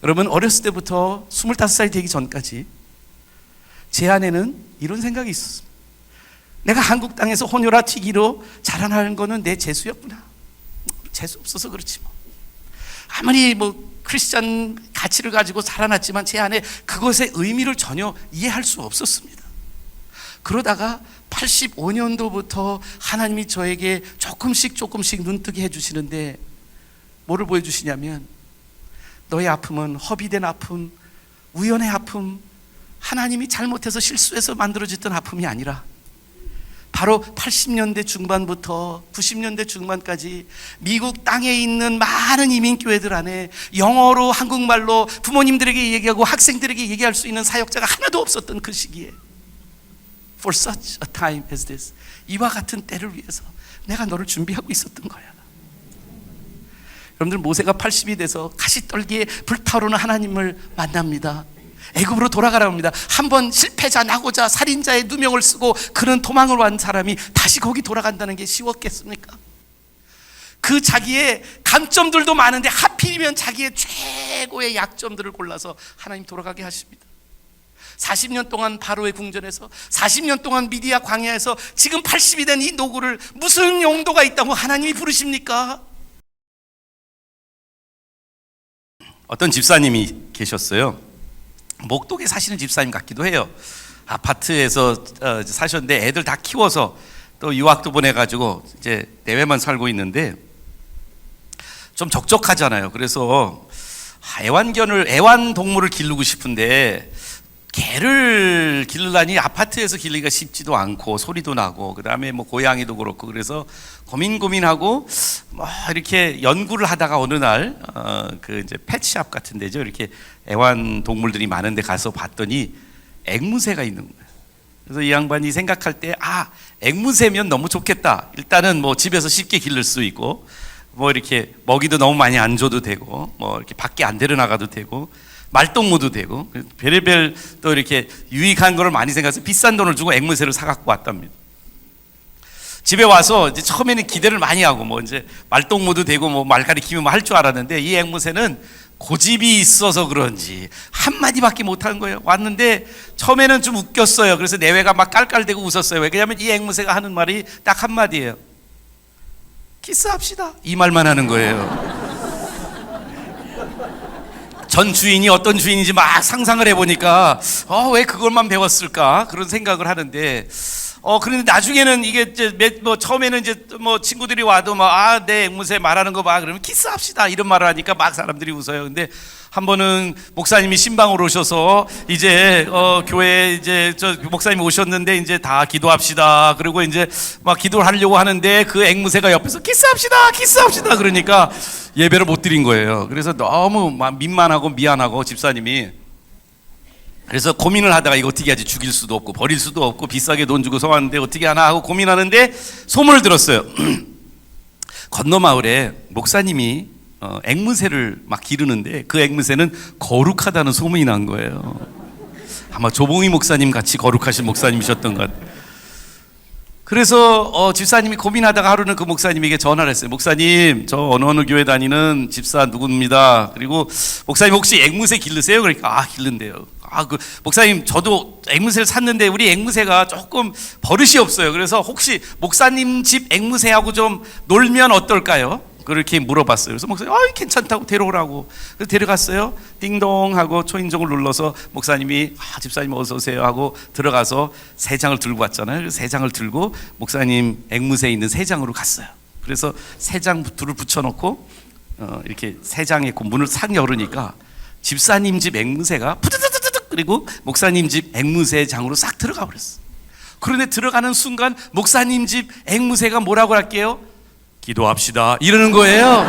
여러분, 어렸을 때부터 25살이 되기 전까지 제 안에는 이런 생각이 있었습니다. 내가 한국 땅에서 혼혈아 튀기로 자라나는 거는 내 재수였구나. 재수 없어서 그렇지 뭐. 아무리 뭐 크리스찬 가치를 가지고 자라났지만 제 안에 그것의 의미를 전혀 이해할 수 없었습니다. 그러다가 85년도부터 하나님이 저에게 조금씩 눈뜨게 해주시는데 뭐를 보여주시냐면, 너의 아픔은 허비된 아픔, 우연의 아픔, 하나님이 잘못해서 실수해서 만들어졌던 아픔이 아니라 바로 80년대 중반부터 90년대 중반까지 미국 땅에 있는 많은 이민교회들 안에 영어로 한국말로 부모님들에게 얘기하고 학생들에게 얘기할 수 있는 사역자가 하나도 없었던 그 시기에 For such a time as this, 이와 같은 때를 위해서 내가 너를 준비하고 있었던 거야. 여러분들, 모세가 80이 돼서 가시떨기에 불타오르는 하나님을 만납니다. 애굽으로 돌아가라고 합니다. 한번 실패자, 낙오자, 살인자의 누명을 쓰고 그는 도망을 온 사람이 다시 거기 돌아간다는 게 쉬웠겠습니까? 그 자기의 강점들도 많은데 하필이면 자기의 최고의 약점들을 골라서 하나님 돌아가게 하십니다. 40년 동안 바로의 궁전에서, 40년 동안 미디아 광야에서 지금 80이 된 이 노구를 무슨 용도가 있다고 하나님이 부르십니까? 어떤 집사님이 계셨어요. 목동에 사시는 집사님 같기도 해요. 아파트에서 사셨는데 애들 다 키워서 또 유학도 보내가지고 이제 내외만 살고 있는데 좀 적적하잖아요. 그래서 애완동물을 기르고 싶은데 개를 기르려니 아파트에서 기르기가 쉽지도 않고 소리도 나고, 그 다음에 뭐 고양이도 그렇고, 그래서 고민하고 뭐 이렇게 연구를 하다가 어느 날 그 이제 펫샵 같은 데죠. 이렇게 애완동물들이 많은데 가서 봤더니 앵무새가 있는 거예요. 그래서 이 양반이 생각할 때, 앵무새면 너무 좋겠다. 일단은 뭐 집에서 쉽게 기를 수 있고, 뭐 이렇게 먹이도 너무 많이 안 줘도 되고, 뭐 이렇게 밖에 안 데려나가도 되고, 말동무도 되고, 별의별 또 이렇게 유익한 거를 많이 생각해서 비싼 돈을 주고 앵무새를 사갖고 왔답니다. 집에 와서 이제 처음에는 기대를 많이 하고 뭐 이제 말동무도 되고 뭐 말 가리키면 뭐 할 줄 알았는데, 이 앵무새는 고집이 있어서 그런지 한마디밖에 못하는 거예요. 왔는데 처음에는 좀 웃겼어요. 그래서 내외가 막 깔깔대고 웃었어요. 왜냐하면 이 앵무새가 하는 말이 딱 한마디예요. 키스합시다. 이 말만 하는 거예요. 전 주인이 어떤 주인인지 막 상상을 해보니까 왜 그걸만 배웠을까 그런 생각을 하는데, 그런데 나중에는 이게 이제 뭐 처음에는 이제 뭐 친구들이 와도 막 내 앵무새 말하는 거 봐 그러면 키스합시다 이런 말을 하니까 막 사람들이 웃어요. 근데 한 번은 목사님이 신방으로 오셔서 이제 교회에 이제 목사님이 오셨는데 이제 다 기도합시다. 그리고 이제 막 기도를 하려고 하는데 그 앵무새가 옆에서 키스합시다 그러니까 예배를 못 드린 거예요. 그래서 너무 민망하고 미안하고 집사님이, 그래서 고민을 하다가 이거 어떻게 하지? 죽일 수도 없고 버릴 수도 없고 비싸게 돈 주고 사왔는데 어떻게 하나 하고 고민하는데 소문을 들었어요. 건너 마을에 목사님이 앵무새를 막 기르는데 그 앵무새는 거룩하다는 소문이 난 거예요. 아마 조봉희 목사님 같이 거룩하신 목사님이셨던 것 같아요. 그래서 집사님이 고민하다가 하루는 그 목사님에게 전화를 했어요. 목사님, 저 어느 교회 다니는 집사 누구입니다. 그리고 목사님 혹시 앵무새 기르세요? 그러니까 기른대요. 그 목사님, 저도 앵무새를 샀는데 우리 앵무새가 조금 버릇이 없어요. 그래서 혹시 목사님 집 앵무새하고 좀 놀면 어떨까요? 그렇게 물어봤어요. 그래서 목사님 괜찮다고 데려오라고. 그래서 데려갔어요. 띵동 하고 초인종을 눌러서 목사님이 집사님 어서 오세요 하고 들어가서 세 장을 들고 왔잖아요. 그래서 세 장을 들고 목사님 앵무새에 있는 세 장으로 갔어요. 그래서 세 장 둘을 붙여놓고 이렇게 세 장에 문을 싹 열으니까 집사님 집 앵무새가 푸드드드드, 그리고 목사님 집 앵무새 장으로 싹 들어가 버렸어. 그런데 들어가는 순간 목사님 집 앵무새가 뭐라고 할게요? 기도합시다 이러는 거예요.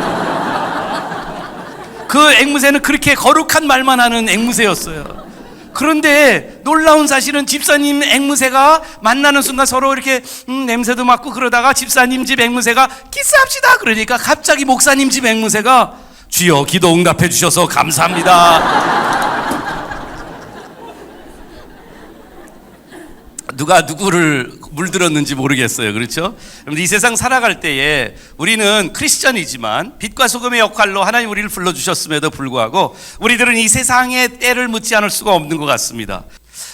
그 앵무새는 그렇게 거룩한 말만 하는 앵무새였어요. 그런데 놀라운 사실은 집사님 앵무새가 만나는 순간 서로 이렇게 냄새도 맡고 그러다가 집사님 집 앵무새가 키스합시다 그러니까 갑자기 목사님 집 앵무새가 주여 기도 응답해 주셔서 감사합니다. 누가 누구를 물들었는지 모르겠어요. 그렇죠? 이 세상 살아갈 때에 우리는 크리스천이지만 빛과 소금의 역할로 하나님 우리를 불러주셨음에도 불구하고 우리들은 이 세상의 때를 묻지 않을 수가 없는 것 같습니다.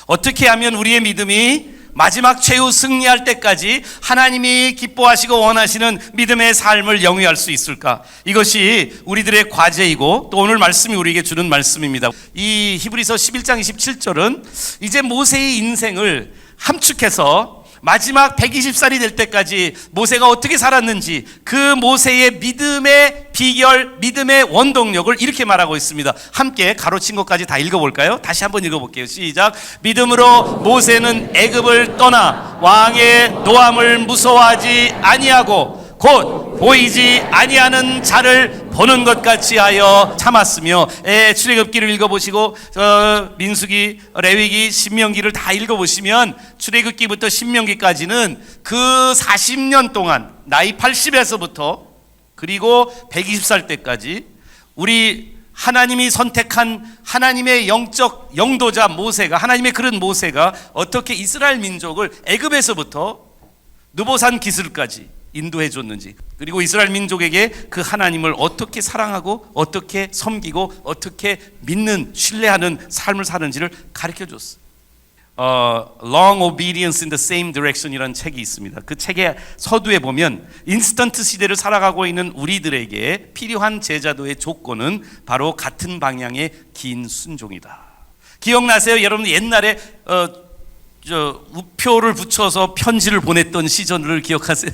어떻게 하면 우리의 믿음이 마지막 최후 승리할 때까지 하나님이 기뻐하시고 원하시는 믿음의 삶을 영위할 수 있을까? 이것이 우리들의 과제이고 또 오늘 말씀이 우리에게 주는 말씀입니다. 이 히브리서 11장 27절은 이제 모세의 인생을 함축해서 마지막 120살이 될 때까지 모세가 어떻게 살았는지 그 모세의 믿음의 비결, 믿음의 원동력을 이렇게 말하고 있습니다. 함께 가로친 것까지 다 읽어볼까요? 다시 한번 읽어볼게요. 시작. 믿음으로 모세는 애굽을 떠나 왕의 노함을 무서워하지 아니하고 곧 보이지 아니하는 자를 보는 것 같이 하여 참았으며, 출애굽기를 읽어보시고 민수기, 레위기, 신명기를 다 읽어보시면 출애굽기부터 신명기까지는 그 40년 동안 나이 80에서부터 그리고 120살 때까지 우리 하나님이 선택한 하나님의 영적 영도자 모세가, 하나님의 그런 모세가 어떻게 이스라엘 민족을 애굽에서부터 느보산 기슭까지 인도해 줬는지, 그리고 이스라엘 민족에게 그 하나님을 어떻게 사랑하고 어떻게 섬기고 어떻게 믿는, 신뢰하는 삶을 사는지를 가르쳐 줬어요. Long Obedience in the Same Direction이라는 책이 있습니다. 그 책의 서두에 보면 인스턴트 시대를 살아가고 있는 우리들에게 필요한 제자도의 조건은 바로 같은 방향의 긴 순종이다. 기억나세요? 여러분 옛날에 우표를 붙여서 편지를 보냈던 시절을 기억하세요?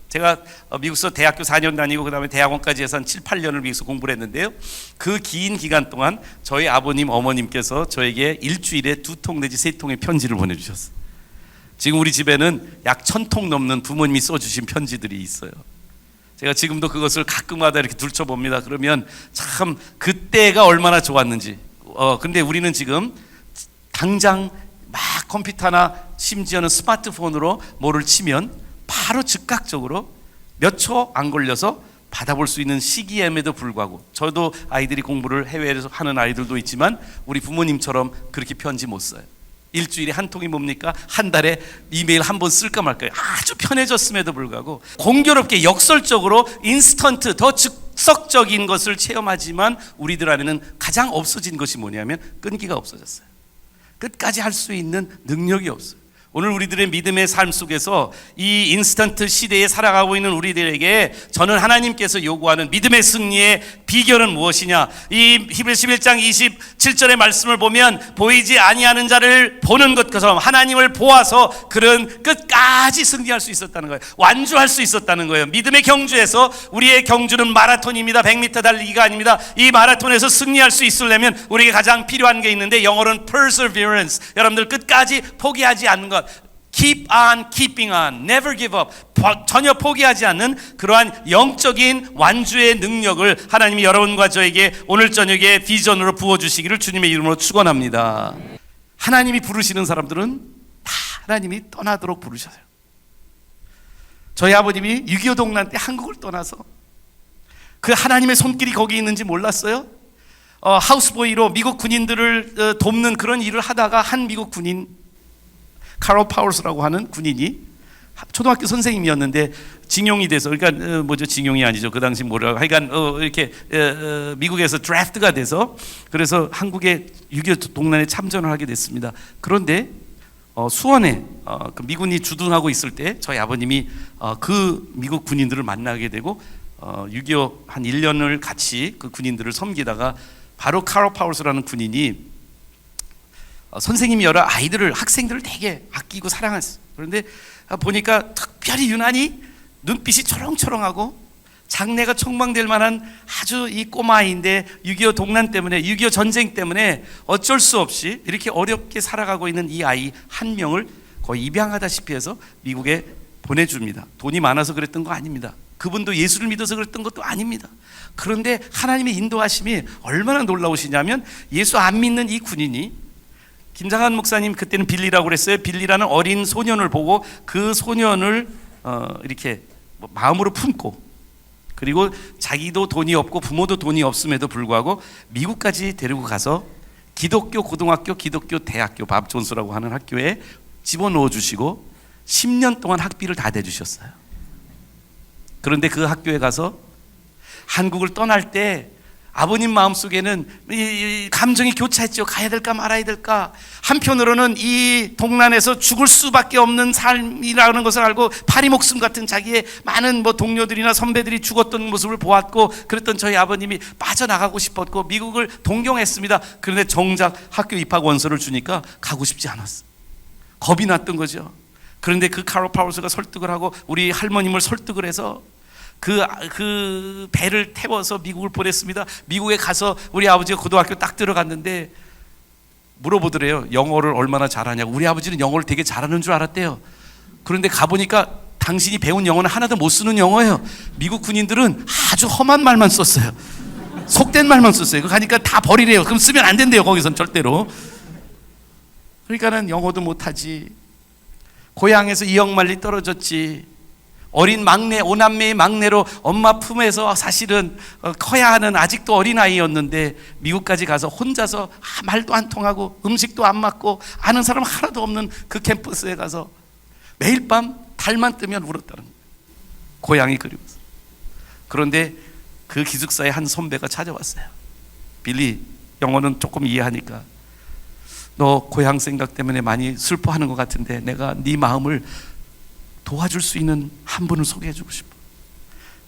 제가 미국에서 대학교 4년 다니고 그 다음에 대학원까지 해서 한 7, 8년을 미국에서 공부를 했는데요. 그 긴 기간 동안 저희 아버님, 어머님께서 저에게 일주일에 2통 내지 3통의 편지를 보내주셨어요. 지금 우리 집에는 약 1000통 넘는 부모님이 써주신 편지들이 있어요. 제가 지금도 그것을 가끔마다 이렇게 둘러봅니다. 그러면 참 그때가 얼마나 좋았는지. 근데 우리는 지금 당장 막 컴퓨터나 심지어는 스마트폰으로 뭐를 치면 바로 즉각적으로 몇 초 안 걸려서 받아볼 수 있는 시기임에도 불구하고, 저도 아이들이 공부를 해외에서 하는 아이들도 있지만 우리 부모님처럼 그렇게 편지 못 써요. 일주일에 한 통이 뭡니까? 한 달에 이메일 한 번 쓸까 말까요? 아주 편해졌음에도 불구하고 공교롭게 역설적으로 인스턴트, 더 즉석적인 것을 체험하지만 우리들 안에는 가장 없어진 것이 뭐냐면 끈기가 없어졌어요. 끝까지 할 수 있는 능력이 없어요. 오늘 우리들의 믿음의 삶 속에서 이 인스턴트 시대에 살아가고 있는 우리들에게 저는 하나님께서 요구하는 믿음의 승리의 비결은 무엇이냐? 이 히브리서 11장 27절의 말씀을 보면 보이지 아니하는 자를 보는 것처럼 하나님을 보아서 그런 끝까지 승리할 수 있었다는 거예요. 완주할 수 있었다는 거예요. 믿음의 경주에서 우리의 경주는 마라톤입니다. 100m 달리기가 아닙니다. 이 마라톤에서 승리할 수 있으려면 우리에게 가장 필요한 게 있는데 영어로는 perseverance. 여러분들 끝까지 포기하지 않는 것. Keep on keeping on, never give up. 전혀 포기하지 않는 그러한 영적인 완주의 능력을 하나님이 여러분과 저에게 오늘 저녁에 비전으로 부어주시기를 주님의 이름으로 축원합니다. 하나님이 부르시는 사람들은 다 하나님이 떠나도록 부르셔요. 저희 아버님이 6.25 동란 때 한국을 떠나서 그 하나님의 손길이 거기 있는지 몰랐어요. 하우스보이로 미국 군인들을 돕는 그런 일을 하다가 한 미국 군인, 카롤 파울스라고 하는 군인이 초등학교 선생님이었는데 징용이 돼서, 그러니까 징용이 아니죠. 그 당시 뭐라고 하여간 이렇게 미국에서 드래프트가 돼서 그래서 한국의 6.25 동란에 참전을 하게 됐습니다. 그런데 수원에 그 미군이 주둔하고 있을 때 저희 아버님이 그 미국 군인들을 만나게 되고 6.25 한 1년을 같이 그 군인들을 섬기다가 바로 카롤 파울스라는 군인이 선생님이 여러 아이들을, 학생들을 되게 아끼고 사랑했어요. 그런데 보니까 특별히 유난히 눈빛이 초롱초롱하고 장래가 촉망될 만한 아주 이 꼬마아이인데 6.25 동란 때문에, 6.25 전쟁 때문에 어쩔 수 없이 이렇게 어렵게 살아가고 있는 이 아이 한 명을 거의 입양하다시피 해서 미국에 보내줍니다. 돈이 많아서 그랬던 거 아닙니다. 그분도 예수를 믿어서 그랬던 것도 아닙니다. 그런데 하나님의 인도하심이 얼마나 놀라우시냐면 예수 안 믿는 이 군인이, 김장한 목사님 그때는 빌리라고 그랬어요. 빌리라는 어린 소년을 보고 그 소년을 이렇게 마음으로 품고, 그리고 자기도 돈이 없고 부모도 돈이 없음에도 불구하고 미국까지 데리고 가서 기독교 고등학교, 기독교 대학교, 밥 존스라고 하는 학교에 집어넣어 주시고 10년 동안 학비를 다 대주셨어요. 그런데 그 학교에 가서 한국을 떠날 때 아버님 마음속에는 이 감정이 교차했죠. 가야 될까 말아야 될까. 한편으로는 이 동란에서 죽을 수밖에 없는 삶이라는 것을 알고 파리 목숨 같은 자기의 많은 동료들이나 선배들이 죽었던 모습을 보았고, 그랬던 저희 아버님이 빠져나가고 싶었고 미국을 동경했습니다. 그런데 정작 학교 입학 원서를 주니까 가고 싶지 않았어요. 겁이 났던 그런데 그 카로 파울스가 설득을 하고 우리 할머님을 설득을 해서 그 배를 태워서 미국을 보냈습니다. 미국에 가서 우리 아버지가 고등학교 딱 들어갔는데 물어보더래요. 영어를 얼마나 잘하냐고. 우리 아버지는 영어를 되게 잘하는 줄 알았대요. 그런데 가보니까 당신이 배운 영어는 하나도 못 쓰는 영어예요. 미국 군인들은 아주 험한 말만 썼어요. 속된 말만 썼어요. 가니까 다 버리래요. 그럼 쓰면 안 된대요. 거기선 절대로. 그러니까는 영어도 못하지. 고향에서 이역만리 떨어졌지. 어린 막내, 오남매의 막내로 엄마 품에서 사실은 커야 하는 아직도 어린아이였는데 미국까지 가서 혼자서 말도 안 통하고 음식도 안 맞고 아는 사람 하나도 없는 그 캠퍼스에 가서 매일 밤 달만 뜨면 울었다는 거예요. 고향이 그리워서. 그런데 그 기숙사의 한 선배가 찾아왔어요. 빌리, 영어는 조금 이해하니까 너 고향 생각 때문에 많이 슬퍼하는 것 같은데 내가 네 마음을 도와줄 수 있는 한 분을 소개해주고 싶어.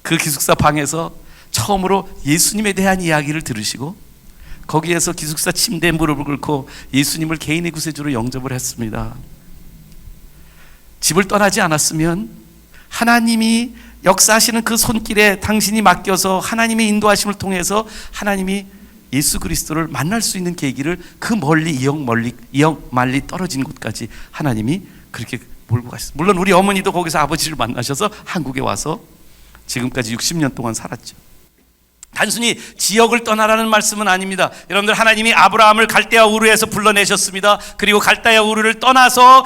그 기숙사 방에서 처음으로 예수님에 대한 이야기를 들으시고 거기에서 기숙사 침대에 무릎을 꿇고 예수님을 개인의 구세주로 영접을 했습니다. 집을 떠나지 않았으면 하나님이 역사하시는 그 손길에 당신이 맡겨서 하나님의 인도하심을 통해서 하나님이 예수 그리스도를 만날 수 있는 계기를 그 멀리 이역 말리 떨어진 곳까지 하나님이 그렇게 몰고 가셨어요. 물론 우리 어머니도 거기서 아버지를 만나셔서 한국에 와서 지금까지 60년 동안 살았죠. 단순히 지역을 떠나라는 말씀은 아닙니다. 여러분들, 하나님이 아브라함을 갈대아 우르에서 불러내셨습니다. 그리고 갈대아 우르를 떠나서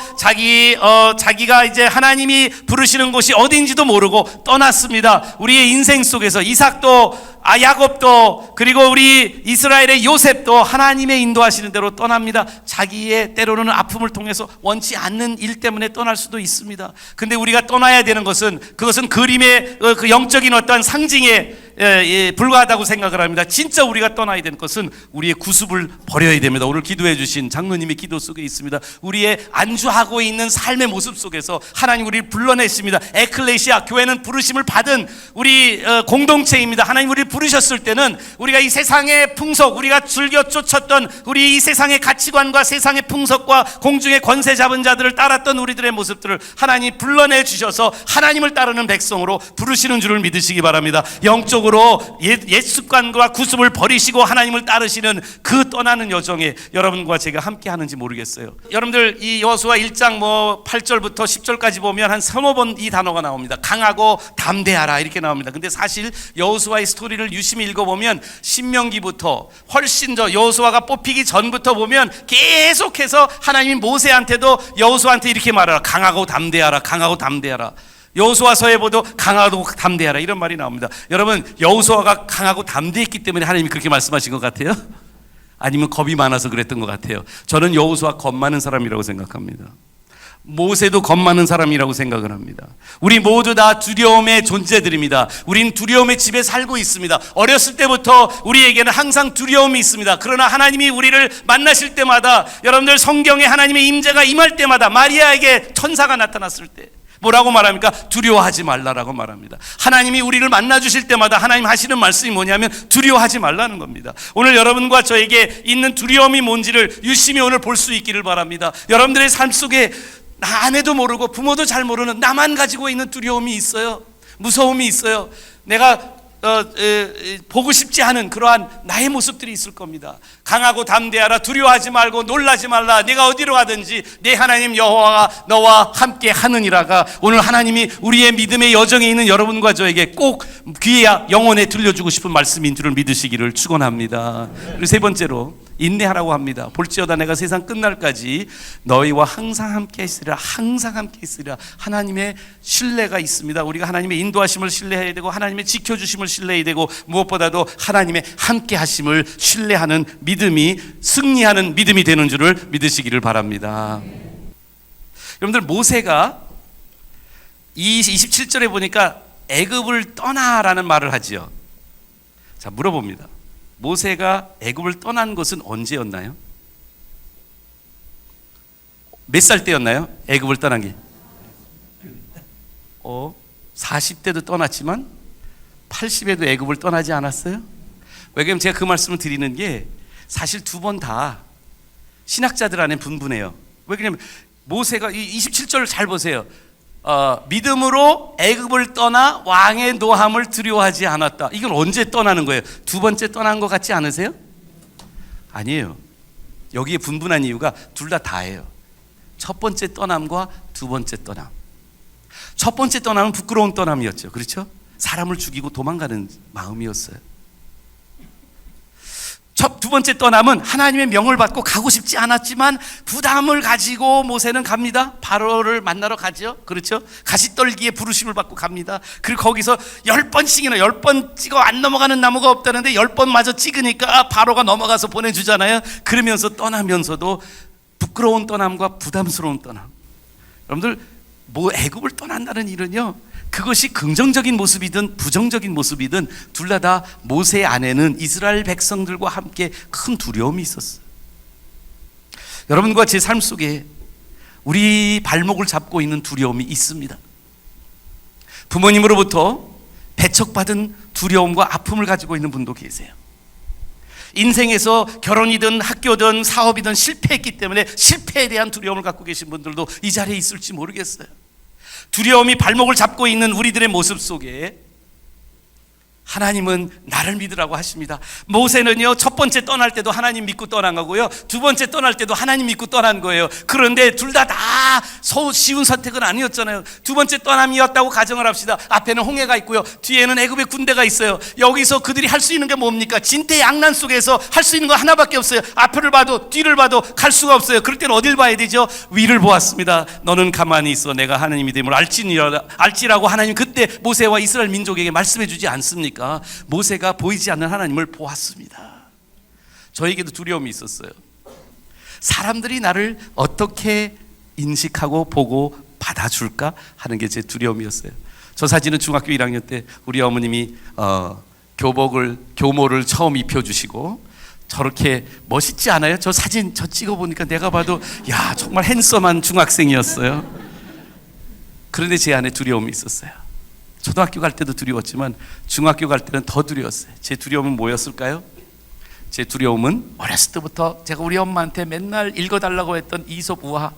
자기가 이제 하나님이 부르시는 곳이 어딘지도 모르고 떠났습니다. 우리의 인생 속에서 이삭도 야곱도 그리고 우리 이스라엘의 요셉도 하나님의 인도하시는 대로 떠납니다. 자기의 때로는 아픔을 통해서 원치 않는 일 때문에 떠날 수도 있습니다. 근데 우리가 떠나야 되는 것은 그것은 그림의 그 영적인 어떠한 상징에 불과하다고 생각을 합니다. 진짜 우리가 떠나야 되는 것은 우리의 구습을 버려야 됩니다. 오늘 기도해 주신 장로님의 기도 속에 있습니다. 우리의 안주하고 있는 삶의 모습 속에서 하나님 우리를 불러내십니다. 에클레시아, 교회는 부르심을 받은 우리 공동체입니다. 하나님 우리를 부르셨을 때는 우리가 이 세상의 풍속, 우리가 즐겨 쫓았던 우리 이 세상의 가치관과 세상의 풍속과 공중의 권세 잡은 자들을 따랐던 우리들의 모습들을 하나님이 불러내 주셔서 하나님을 따르는 백성으로 부르시는 줄을 믿으시기 바랍니다. 영적으로 옛 습관과 구습을 버리시고 하나님을 따르시는 그 떠나는 여정에 여러분과 제가 함께 하는지 모르겠어요. 여러분들, 이 여호수아 1장 8절부터 10절까지 보면 한 3-5번 이 단어가 나옵니다. 강하고 담대하라 이렇게 나옵니다. 근데 사실 여호수아의 스토리를 유심히 읽어보면 신명기부터 훨씬 더 여호수아가 뽑히기 전부터 보면 계속해서 하나님이 모세한테도 여호수아한테 이렇게 말하라. 강하고 담대하라. 강하고 담대하라. 여호수아서에 보도 강하고 담대하라 이런 말이 나옵니다. 여러분, 여호수아가 강하고 담대했기 때문에 하나님이 그렇게 말씀하신 것 같아요? 아니면 겁이 많아서 그랬던 것 같아요? 저는 여호수아 겁 많은 사람이라고 생각합니다. 모세도 겁 많은 사람이라고 생각을 합니다. 우리 모두 다 두려움의 존재들입니다. 우린 두려움의 집에 살고 있습니다. 어렸을 때부터 우리에게는 항상 두려움이 있습니다. 그러나 하나님이 우리를 만나실 때마다, 여러분들 성경에 하나님의 임재가 임할 때마다, 마리아에게 천사가 나타났을 때 뭐라고 말합니까? 두려워하지 말라라고 말합니다. 하나님이 우리를 만나 주실 때마다 하나님 하시는 말씀이 뭐냐면 두려워하지 말라는 겁니다. 오늘 여러분과 저에게 있는 두려움이 뭔지를 유심히 오늘 볼 수 있기를 바랍니다. 여러분들의 삶 속에 나 아내도 모르고 부모도 잘 모르는 나만 가지고 있는 두려움이 있어요. 무서움이 있어요. 내가 보고 싶지 않은 그러한 나의 모습들이 있을 겁니다. 강하고 담대하라. 두려워하지 말고 놀라지 말라. 네가 어디로 가든지 내 하나님 여호와가 너와 함께 하느니라가 오늘 하나님이 우리의 믿음의 여정에 있는 여러분과 저에게 꼭 귀에 영혼에 들려주고 싶은 말씀인 줄을 믿으시기를 축원합니다. 그리고 세 번째로 인내하라고 합니다. 볼지어다 내가 세상 끝날까지 너희와 항상 함께 있으리라. 항상 함께 있으리라. 하나님의 신뢰가 있습니다. 우리가 하나님의 인도하심을 신뢰해야 되고 하나님의 지켜주심을 신뢰해야 되고 무엇보다도 하나님의 함께 하심을 신뢰하는 믿음이 승리하는 믿음이 되는 줄을 믿으시기를 바랍니다. 여러분들, 모세가 이 27절에 보니까 애굽을 떠나라는 말을 하지요. 자, 물어봅니다. 모세가 애굽을 떠난 것은 언제였나요? 몇 살 때였나요? 애굽을 떠난 게 40대도 떠났지만 80에도 애굽을 떠나지 않았어요? 왜냐면 제가 그 말씀을 드리는 게 사실 두 번 다 신학자들 안에 분분해요. 왜냐면 모세가 이 27절을 잘 보세요. 믿음으로 애굽을 떠나 왕의 노함을 두려워하지 않았다. 이건 언제 떠나는 거예요? 두 번째 떠난 것 같지 않으세요? 아니에요. 여기에 분분한 이유가 둘 다 다예요. 첫 번째 떠남과 두 번째 떠남. 첫 번째 떠남은 부끄러운 떠남이었죠. 그렇죠? 사람을 죽이고 도망가는 마음이었어요. 두 번째 떠남은 하나님의 명을 받고 가고 싶지 않았지만 부담을 가지고 모세는 갑니다. 바로를 만나러 가죠. 그렇죠? 가시떨기에 부르심을 받고 갑니다. 그리고 거기서 10번씩이나 10번 찍어 안 넘어가는 나무가 없다는데 10번마저 찍으니까 바로가 넘어가서 보내주잖아요. 그러면서 떠나면서도 부끄러운 떠남과 부담스러운 떠남. 여러분들 애굽을 떠난다는 일은요, 그것이 긍정적인 모습이든 부정적인 모습이든 둘 다 모세 안에는 이스라엘 백성들과 함께 큰 두려움이 있었어요. 여러분과 제 삶 속에 우리 발목을 잡고 있는 두려움이 있습니다. 부모님으로부터 배척받은 두려움과 아픔을 가지고 있는 분도 계세요. 인생에서 결혼이든 학교든 사업이든 실패했기 때문에 실패에 대한 두려움을 갖고 계신 분들도 이 자리에 있을지 모르겠어요. 두려움이 발목을 잡고 있는 우리들의 모습 속에 하나님은 나를 믿으라고 하십니다. 모세는요, 첫 번째 떠날 때도 하나님 믿고 떠난 거고요, 두 번째 떠날 때도 하나님 믿고 떠난 거예요. 그런데 둘 다 쉬운 선택은 아니었잖아요. 두 번째 떠남이었다고 가정을 합시다. 앞에는 홍해가 있고요, 뒤에는 애굽의 군대가 있어요. 여기서 그들이 할 수 있는 게 뭡니까? 진퇴양난 속에서 할 수 있는 거 하나밖에 없어요. 앞을 봐도 뒤를 봐도 갈 수가 없어요. 그럴 때는 어딜 봐야 되죠? 위를 보았습니다. 너는 가만히 있어, 내가 하나님이 됨을 알지라고 하나님 그때 모세와 이스라엘 민족에게 말씀해 주지 않습니까? 모세가 보이지 않는 하나님을 보았습니다. 저에게도 두려움이 있었어요. 사람들이 나를 어떻게 인식하고 보고 받아줄까 하는 게 제 두려움이었어요. 저 사진은 중학교 1학년 때 우리 어머님이 교모를 처음 입혀주시고, 저렇게 멋있지 않아요? 저 사진 찍어보니까 내가 봐도 야, 정말 핸섬한 중학생이었어요. 그런데 제 안에 두려움이 있었어요. 초등학교 갈 때도 두려웠지만 중학교 갈 때는 더 두려웠어요. 제 두려움은 뭐였을까요? 제 두려움은 어렸을 때부터 제가 우리 엄마한테 맨날 읽어달라고 했던 이솝 우화,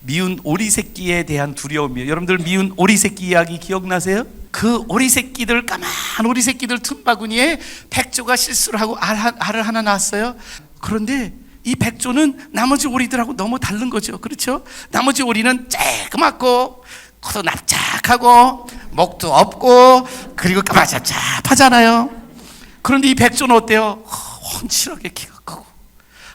미운 오리 새끼에 대한 두려움이에요. 여러분들 미운 오리 새끼 이야기 기억나세요? 그 오리 새끼들, 까만 오리 새끼들 틈바구니에 백조가 실수를 하고 알을 하나 낳았어요. 그런데 이 백조는 나머지 오리들하고 너무 다른 거죠. 그렇죠? 나머지 오리는 쬐그맣고 코도 납작하고 목도 없고 그리고 까마잡잡하잖아요. 그런데 이 백조는 어때요? 훤칠하게 키가 크고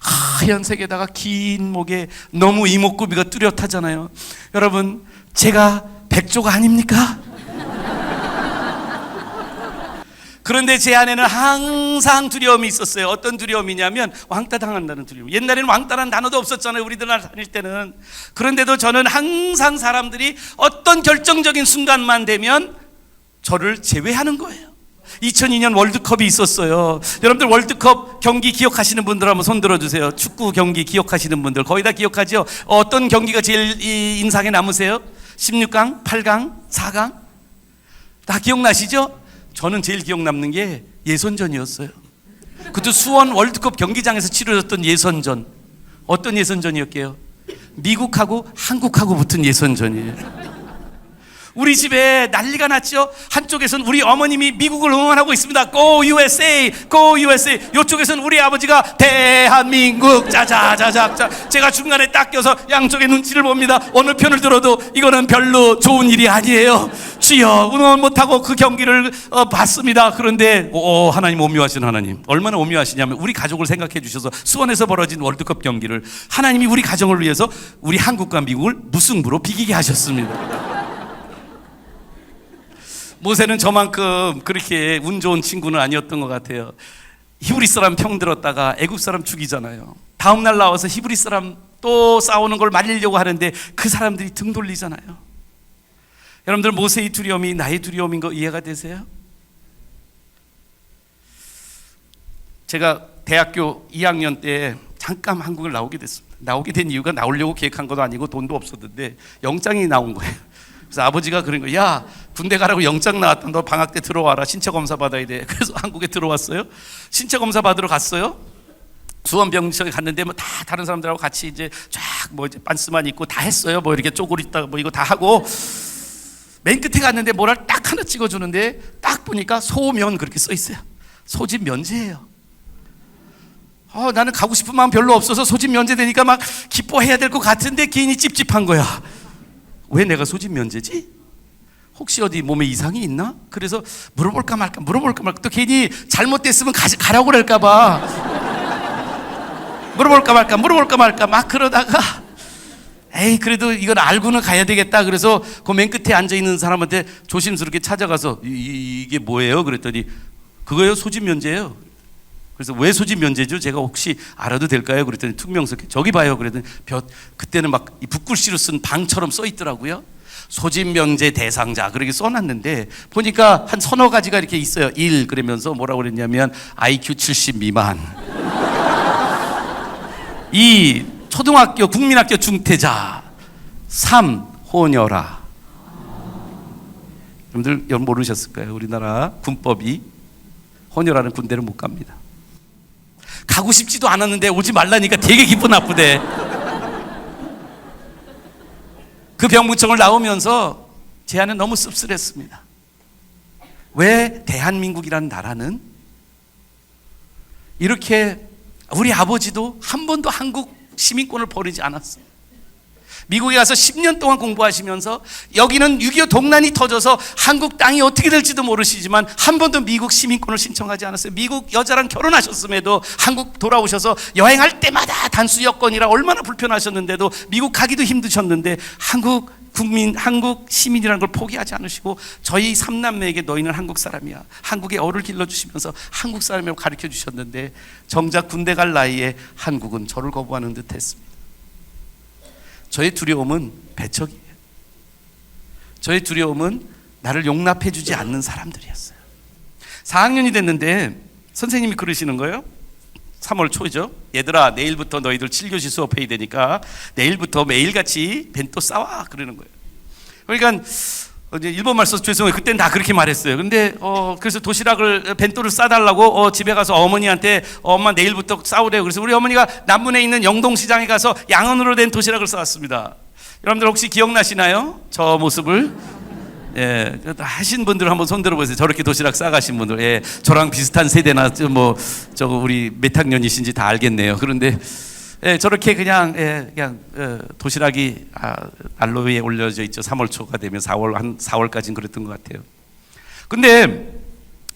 하얀색에다가 긴 목에 너무 이목구비가 뚜렷하잖아요. 여러분, 제가 백조가 아닙니까? 그런데 제 안에는 항상 두려움이 있었어요. 어떤 두려움이냐면 왕따 당한다는 두려움. 옛날에는 왕따라는 단어도 없었잖아요, 우리들 다닐 때는. 그런데도 저는 항상 사람들이 어떤 결정적인 순간만 되면 저를 제외하는 거예요. 2002년 월드컵이 있었어요. 여러분들 월드컵 경기 기억하시는 분들 한번 손 들어주세요. 축구 경기 기억하시는 분들 거의 다 기억하죠? 어떤 경기가 제일 인상에 남으세요? 16강, 8강, 4강? 다 기억나시죠? 저는 제일 기억 남는 게 예선전이었어요. 그것도 수원 월드컵 경기장에서 치러졌던 예선전. 어떤 예선전이었게요? 미국하고 한국하고 붙은 예선전이에요. 우리 집에 난리가 났죠. 한쪽에서는 우리 어머님이 미국을 응원하고 있습니다. Go USA, Go USA. 이쪽에서는 우리 아버지가 대한민국 자자자자. 제가 중간에 딱 껴서 양쪽의 눈치를 봅니다. 어느 편을 들어도 이거는 별로 좋은 일이 아니에요. 주여, 응원 못하고 그 경기를 봤습니다. 그런데 하나님 오묘하신 하나님, 얼마나 오묘하시냐면 우리 가족을 생각해 주셔서 수원에서 벌어진 월드컵 경기를 하나님이 우리 가정을 위해서 우리 한국과 미국을 무승부로 비기게 하셨습니다. 모세는 저만큼 그렇게 운 좋은 친구는 아니었던 것 같아요. 히브리 사람 편 들었다가 애굽 사람 죽이잖아요. 다음 날 나와서 히브리 사람 또 싸우는 걸 말리려고 하는데 그 사람들이 등 돌리잖아요. 여러분들 모세의 두려움이 나의 두려움인 거 이해가 되세요? 제가 대학교 2학년 때 잠깐 한국을 나오게 됐습니다. 나오게 된 이유가 나오려고 계획한 것도 아니고 돈도 없었는데 영장이 나온 거예요. 그래서 아버지가 그런 거예요. 야, 군대 가라고 영장 나왔다. 너 방학 때 들어와라. 신체 검사 받아야 돼. 그래서 한국에 들어왔어요. 신체 검사 받으러 갔어요. 수원병실에 갔는데 뭐 다 다른 사람들하고 같이 이제 쫙 뭐 이제 반스만 입고 다 했어요. 뭐 이렇게 쪼그리 있다가 뭐 이거 다 하고 맨 끝에 갔는데 뭐를 딱 하나 찍어주는데 딱 보니까 소면 그렇게 써 있어요. 소집 면제예요. 나는 가고 싶은 마음 별로 없어서 소집 면제되니까 막 기뻐해야 될 것 같은데 괜히 찝찝한 거야. 왜 내가 소집 면제지? 혹시 어디 몸에 이상이 있나? 그래서 물어볼까 말까 또 괜히 잘못됐으면 가라고 그럴까 봐 물어볼까 말까 막 그러다가 에이 그래도 이건 알고는 가야 되겠다. 그래서 그 맨 끝에 앉아있는 사람한테 조심스럽게 찾아가서 이게 뭐예요? 그랬더니 그거요, 소집 면제예요. 그래서 왜 소집 면제죠? 제가 혹시 알아도 될까요? 그랬더니 퉁명스럽게 저기 봐요. 그랬더니 그때는 막 이 붓글씨로 쓴 방처럼 써 있더라고요. 소집 면제 대상자 그렇게 써놨는데 보니까 한 서너 가지가 이렇게 있어요. 1 그러면서 뭐라고 그랬냐면 IQ 70 미만 2 초등학교 국민학교 중퇴자 3 혼혈아. 여러분들 모르셨을까요? 우리나라 군법이 혼혈아는 군대를 못 갑니다. 가고 싶지도 않았는데 오지 말라니까 되게 기분 나쁘대. 그 병무청을 나오면서 제 안은 너무 씁쓸했습니다. 왜 대한민국이라는 나라는 이렇게 우리 아버지도 한 번도 한국 시민권을 버리지 않았어요. 미국에 가서 10년 동안 공부하시면서 여기는 6.25 동란이 터져서 한국 땅이 어떻게 될지도 모르시지만 한 번도 미국 시민권을 신청하지 않았어요. 미국 여자랑 결혼하셨음에도 한국 돌아오셔서 여행할 때마다 단수 여건이라 얼마나 불편하셨는데도 미국 가기도 힘드셨는데 한국 국민, 한국 시민이라는 걸 포기하지 않으시고 저희 3남매에게 너희는 한국 사람이야. 한국의 어를 길러주시면서 한국 사람이라고 가르쳐 주셨는데 정작 군대 갈 나이에 한국은 저를 거부하는 듯 했습니다. 저의 두려움은 배척이에요. 저의 두려움은 나를 용납해 주지 않는 사람들이었어요. 4학년이 됐는데 선생님이 그러시는 거예요. 3월 초죠. 얘들아 내일부터 너희들 7교시 수업해야 되니까 내일부터 매일같이 벤또 싸와 그러는 거예요. 그러니까 이제 일본말 써서 죄송해요. 그때는 다 그렇게 말했어요. 근데 그래서 도시락을 벤또를 싸달라고 집에 가서 어머니한테 엄마 내일부터 싸우래요. 그래서 우리 어머니가 남문에 있는 영동시장에 가서 양은으로 된 도시락을 싸왔습니다. 여러분들 혹시 기억나시나요? 저 모습을? 예, 하신 분들 한번 손 들어보세요. 저렇게 도시락 싸가신 분들, 예, 저랑 비슷한 세대나 저 우리 몇 학년이신지 다 알겠네요. 그런데 예, 저렇게 그냥 도시락이 난로 위에 올려져 있죠. 3월 초가 되면 4월 한 4월까지는 그랬던 것 같아요. 근데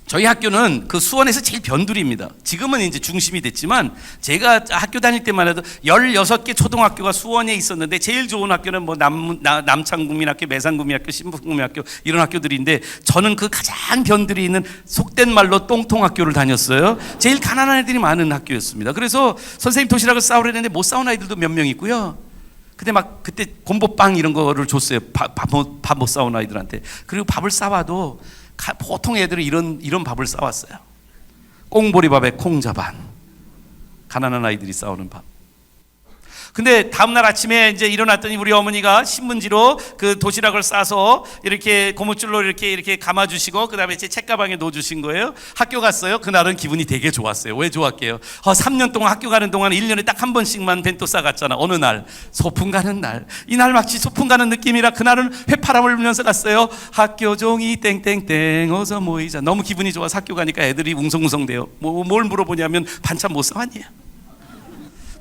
저희 학교는 그 수원에서 제일 변두리입니다. 지금은 이제 중심이 됐지만 제가 학교 다닐 때만 해도 16개 초등학교가 수원에 있었는데 제일 좋은 학교는 뭐 남창국민학교, 매산국민학교, 신북국민학교 이런 학교들인데 저는 그 가장 변두리 있는 속된 말로 똥통학교를 다녔어요. 제일 가난한 애들이 많은 학교였습니다. 그래서 선생님 도시락을 싸우려는데 못 싸운 아이들도 몇 명 있고요. 근데 그때 곰보빵 이런 거를 줬어요. 밥 못 싸운 아이들한테. 그리고 밥을 싸와도 보통 애들은 이런 밥을 싸왔어요. 꽁보리밥에 콩자반. 가난한 아이들이 싸우는 밥. 근데 다음날 아침에 이제 일어났더니 우리 어머니가 신문지로 그 도시락을 싸서 이렇게 고무줄로 이렇게 감아주시고 그 다음에 제 책가방에 넣어주신 거예요. 학교 갔어요. 그날은 기분이 되게 좋았어요. 왜 좋았게요? 3년 동안 학교 가는 동안 1년에 딱 한 번씩만 벤또 싸갔잖아. 어느 날 소풍 가는 날, 이날 마치 소풍 가는 느낌이라 그날은 휘파람을 불면서 갔어요. 학교 종이 땡땡땡 어서 모이자. 너무 기분이 좋아서 학교 가니까 애들이 웅성웅성대요. 뭘 물어보냐면 반찬 못 싸왔냐.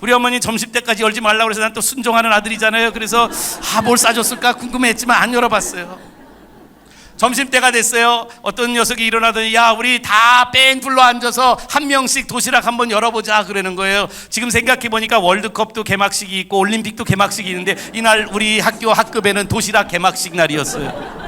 우리 어머니 점심 때까지 열지 말라고 그래서 난 또 순종하는 아들이잖아요. 그래서 뭘 싸줬을까 궁금했지만 안 열어봤어요. 점심 때가 됐어요. 어떤 녀석이 일어나더니 야 우리 다 뺑불러 앉아서 한 명씩 도시락 한번 열어보자 그러는 거예요. 지금 생각해보니까 월드컵도 개막식이 있고 올림픽도 개막식이 있는데 이날 우리 학교 학급에는 도시락 개막식 날이었어요.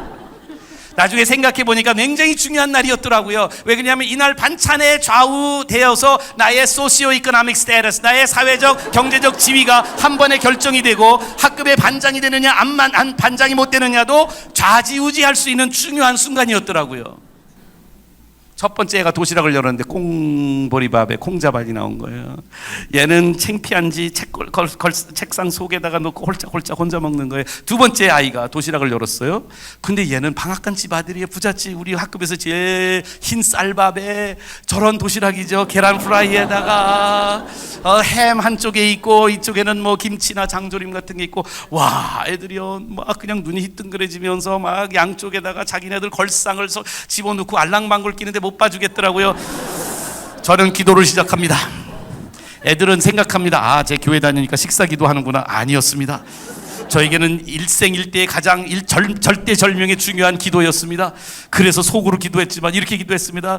나중에 생각해 보니까 굉장히 중요한 날이었더라고요. 왜 그러냐면 이날 반찬에 좌우되어서 나의 소시오 이코노믹 스테이터스, 나의 사회적 경제적 지위가 한 번에 결정이 되고 학급의 반장이 되느냐 안 반장이 못 되느냐도 좌지우지할 수 있는 중요한 순간이었더라고요. 첫 번째 애가 도시락을 열었는데 꽁보리밥에 콩자반이 나온 거예요. 얘는 창피한지 책상 속에다가 놓고 홀짝홀짝 혼자 먹는 거예요. 두 번째 아이가 도시락을 열었어요. 근데 얘는 방앗간 집 아들이에요. 부잣집, 우리 학급에서 제일 흰 쌀밥에 저런 도시락이죠. 계란 프라이에다가 햄 한쪽에 있고 이쪽에는 뭐 김치나 장조림 같은 게 있고, 와, 애들이요 막 그냥 눈이 희뜬그레지면서 막 양쪽에다가 자기네들 걸상을 집어넣고 알랑방글 끼는데 못 봐주겠더라고요. 저는 기도를 시작합니다. 애들은 생각합니다. 제 교회 다니니까 식사 기도하는구나. 아니었습니다. 저에게는 일생일대의 가장 절대절명의 중요한 기도였습니다. 그래서 속으로 기도했지만 이렇게 기도했습니다.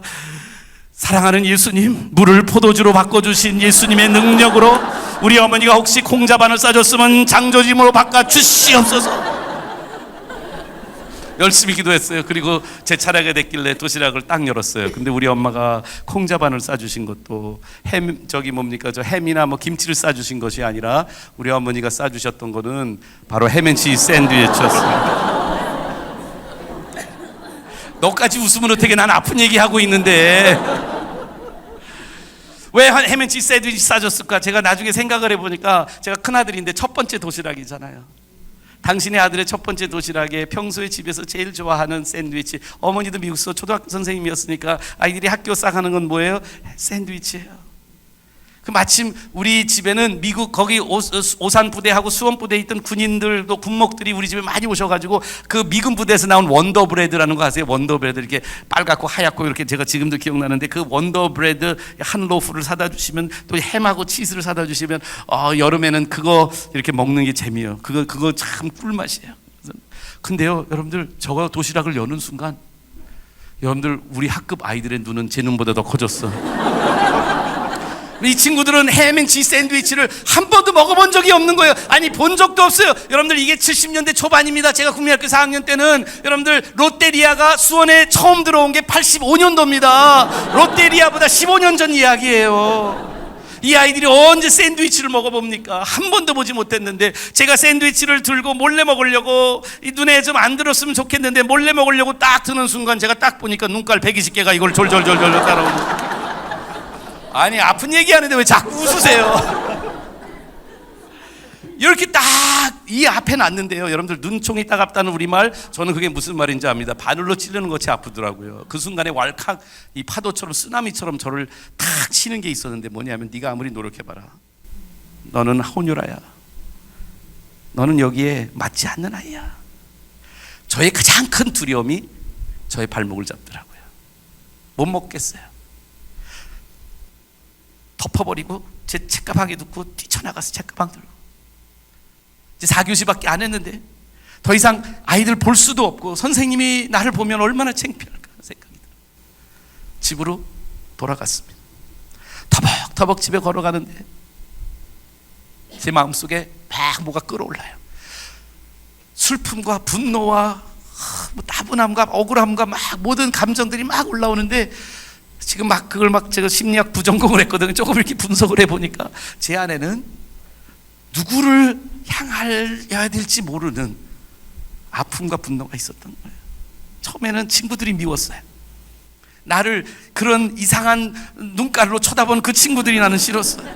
사랑하는 예수님, 물을 포도주로 바꿔주신 예수님의 능력으로 우리 어머니가 혹시 콩자반을 싸줬으면 장조림으로 바꿔주시옵소서. 열심히 기도했어요. 그리고 제 차례가 됐길래 도시락을 딱 열었어요. 근데 우리 엄마가 콩자반을 싸주신 것도 햄이나 뭐 김치를 싸주신 것이 아니라 우리 어머니가 싸주셨던 거는 바로 햄앤치즈 샌드위치였습니다. 너까지 웃으면 어떻게, 난 아픈 얘기하고 있는데 왜 햄앤치즈 샌드위치 싸줬을까? 제가 나중에 생각을 해보니까, 제가 큰아들인데 첫 번째 도시락이잖아요. 당신의 아들의 첫 번째 도시락에 평소에 집에서 제일 좋아하는 샌드위치, 어머니도 미국서 초등학교 선생님이었으니까 아이들이 학교 싸가는 건 뭐예요? 샌드위치예요. 그 마침 우리 집에는 미국 거기 오산 부대하고 수원 부대에 있던 군인들도 군목들이 우리 집에 많이 오셔가지고 그 미군 부대에서 나온 원더브레드라는 거 아세요? 원더브레드, 이렇게 빨갛고 하얗고 이렇게, 제가 지금도 기억나는데 그 원더브레드 한 로프를 사다 주시면, 또 햄하고 치즈를 사다 주시면 여름에는 그거 이렇게 먹는 게 재미예요. 그거 참 꿀맛이에요. 근데요 여러분들, 저거 도시락을 여는 순간 여러분들, 우리 학급 아이들의 눈은 제 눈보다 더 커졌어. 이 친구들은 햄앤치즈 샌드위치를 한 번도 먹어본 적이 없는 거예요. 아니, 본 적도 없어요. 여러분들, 이게 70년대 초반입니다. 제가 국민학교 4학년 때는 여러분들, 롯데리아가 수원에 처음 들어온 게 85년도입니다. 롯데리아보다 15년 전 이야기예요. 이 아이들이 언제 샌드위치를 먹어봅니까? 한 번도 보지 못했는데, 제가 샌드위치를 들고 몰래 먹으려고, 이 눈에 좀 안 들었으면 좋겠는데 몰래 먹으려고 딱 드는 순간 제가 딱 보니까 눈깔 120개가 이걸 졸졸졸졸 따라오는 거예요. 아니, 아픈 얘기하는데 왜 자꾸 웃으세요? 이렇게 딱 이 앞에 놨는데요, 여러분들, 눈총이 따갑다는 우리말, 저는 그게 무슨 말인지 압니다. 바늘로 찌르는 것이 아프더라고요. 그 순간에 왈칵 이 파도처럼 쓰나미처럼 저를 탁 치는 게 있었는데, 뭐냐면, 네가 아무리 노력해봐라, 너는 혼유라야. 너는 여기에 맞지 않는 아이야. 저의 가장 큰 두려움이 저의 발목을 잡더라고요. 못 먹겠어요. 덮어버리고 제 책가방에 넣고 뛰쳐나가서 책가방 들고, 이제 4교시밖에 안 했는데 더 이상 아이들 볼 수도 없고 선생님이 나를 보면 얼마나 창피할까 생각이 들어요. 집으로 돌아갔습니다. 터벅터벅 집에 걸어가는데 제 마음속에 막 뭐가 끌어올라요. 슬픔과 분노와 뭐 따분함과 억울함과 막 모든 감정들이 막 올라오는데, 지금 막 그걸 막 제가 심리학 부전공을 했거든요. 조금 이렇게 분석을 해보니까 제 안에는 누구를 향해야 될지 모르는 아픔과 분노가 있었던 거예요. 처음에는 친구들이 미웠어요. 나를 그런 이상한 눈깔로 쳐다본 그 친구들이 나는 싫었어요.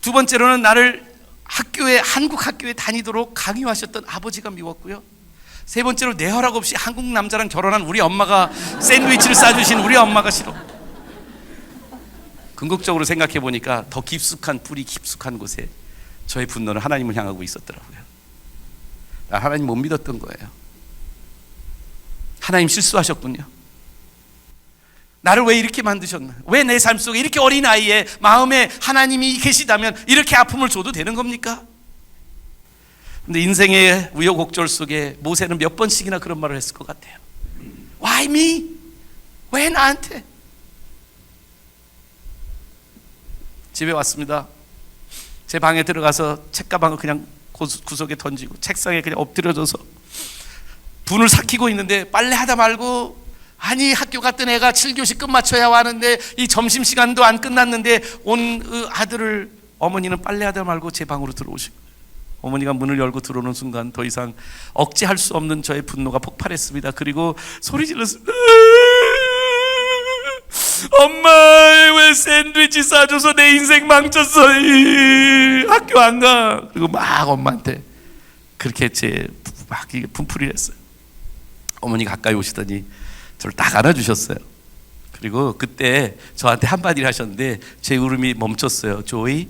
두 번째로는 나를 한국 학교에 다니도록 강요하셨던 아버지가 미웠고요. 세 번째로, 내 허락 없이 한국 남자랑 결혼한 우리 엄마가, 샌드위치를 싸주신 우리 엄마가 싫어. 궁극적으로 생각해 보니까 더 깊숙한, 뿌리 깊숙한 곳에 저의 분노는 하나님을 향하고 있었더라고요. 나 하나님 못 믿었던 거예요. 하나님 실수하셨군요. 나를 왜 이렇게 만드셨나? 왜 내 삶 속에 이렇게 어린 아이의 마음에 하나님이 계시다면 이렇게 아픔을 줘도 되는 겁니까? 근데 인생의 우여곡절 속에 모세는 몇 번씩이나 그런 말을 했을 것 같아요. Why me? 왜 나한테? 집에 왔습니다. 제 방에 들어가서 책가방을 그냥 구석에 던지고 책상에 그냥 엎드려져서 분을 삭히고 있는데 빨래하다 말고, 아니 학교 갔던 애가 7교시 끝마쳐야 하는데 이 점심시간도 안 끝났는데 온 아들을, 어머니는 빨래하다 말고 제 방으로 들어오시고, 어머니가 문을 열고 들어오는 순간 더 이상 억제할 수 없는 저의 분노가 폭발했습니다. 그리고 소리 질렀습니다. 엄마, 왜 샌드위치 싸줘서 내 인생 망쳤어. 학교 안 가. 그리고 막 엄마한테 그렇게 막 분풀이를 했어요. 어머니 가까이 오시더니 저를 딱 안아주셨어요. 그리고 그때 저한테 한마디를 하셨는데 제 울음이 멈췄어요. 조이,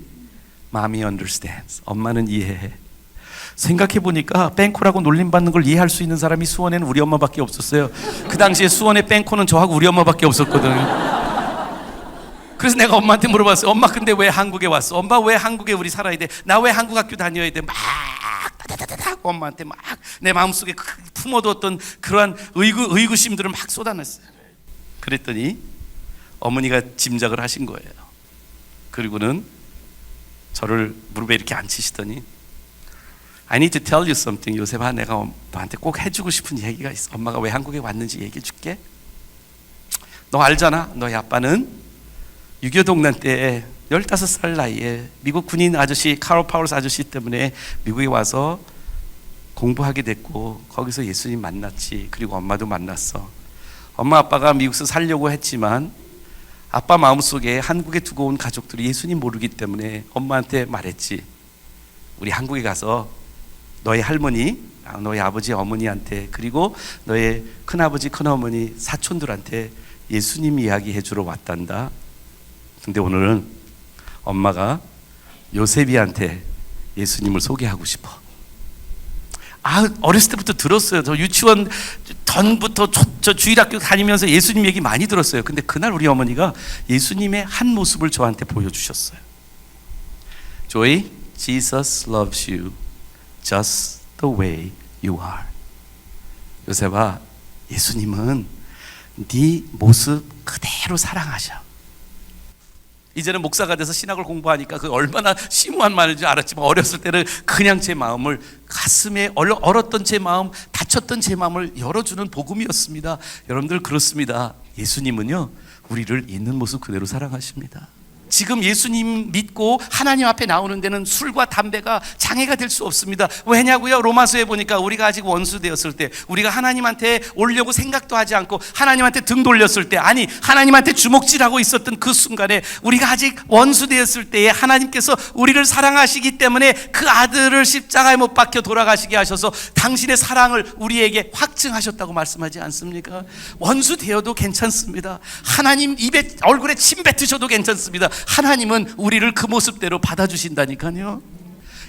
Mommy understands. 엄마는 이해해. 생각해보니까 뺑코라고 놀림받는 걸 이해할 수 있는 사람이 수원에는 우리 엄마밖에 없었어요. 그 당시에 수원에 뺑코는 저하고 우리 엄마밖에 없었거든요. 그래서 내가 엄마한테 물어봤어요. 엄마, 근데 왜 한국에 왔어? 엄마, 왜 한국에 우리 살아야 돼? 나 왜 한국 학교 다녀야 돼? 막 다다다다 엄마한테 막 내 마음속에 품어뒀던 그러한 의구심들을 막 쏟아냈어요. 그랬더니 어머니가 짐작을 하신 거예요. 그리고는 저를 무릎에 이렇게 앉히시더니 I need to tell you something. 요셉아, 내가 너한테 꼭 해주고 싶은 얘기가 있어. 엄마가 왜 한국에 왔는지 얘기해 줄게. 너 알잖아, 너희 아빠는 6.25 동란 때 15살 나이에 미국 군인 아저씨 카롤 파울스 아저씨 때문에 미국에 와서 공부하게 됐고 거기서 예수님 만났지. 그리고 엄마도 만났어. 엄마 아빠가 미국에서 살려고 했지만 아빠 마음속에 한국에 두고 온 가족들이 예수님 모르기 때문에 엄마한테 말했지. 우리 한국에 가서 너희 할머니, 너희 아버지 어머니한테, 그리고 너의 큰아버지 큰어머니 사촌들한테 예수님 이야기해 주러 왔단다. 근데 오늘은 엄마가 요셉이한테 예수님을 소개하고 싶어. 어렸을 때부터 들었어요. 저 유치원 전부터 저 주일학교 다니면서 예수님 얘기 많이 들었어요. 근데 그날 우리 어머니가 예수님의 한 모습을 저한테 보여주셨어요. 조이, Jesus loves you just the way you are. 요셉아, 예수님은 네 모습 그대로 사랑하셔. 이제는 목사가 돼서 신학을 공부하니까 그 얼마나 심오한 말인지 알았지만 어렸을 때는 그냥 제 마음을, 가슴에 얼었던 제 마음, 다쳤던 제 마음을 열어주는 복음이었습니다. 여러분들, 그렇습니다. 예수님은요, 우리를 있는 모습 그대로 사랑하십니다. 지금 예수님 믿고 하나님 앞에 나오는 데는 술과 담배가 장애가 될 수 없습니다. 왜냐고요? 로마서에 보니까 우리가 아직 원수 되었을 때, 우리가 하나님한테 오려고 생각도 하지 않고 하나님한테 등 돌렸을 때, 아니 하나님한테 주먹질하고 있었던 그 순간에, 우리가 아직 원수 되었을 때에 하나님께서 우리를 사랑하시기 때문에 그 아들을 십자가에 못 박혀 돌아가시게 하셔서 당신의 사랑을 우리에게 확증하셨다고 말씀하지 않습니까? 원수 되어도 괜찮습니다. 하나님 입에 얼굴에 침 뱉으셔도 괜찮습니다. 하나님은 우리를 그 모습대로 받아주신다니까요.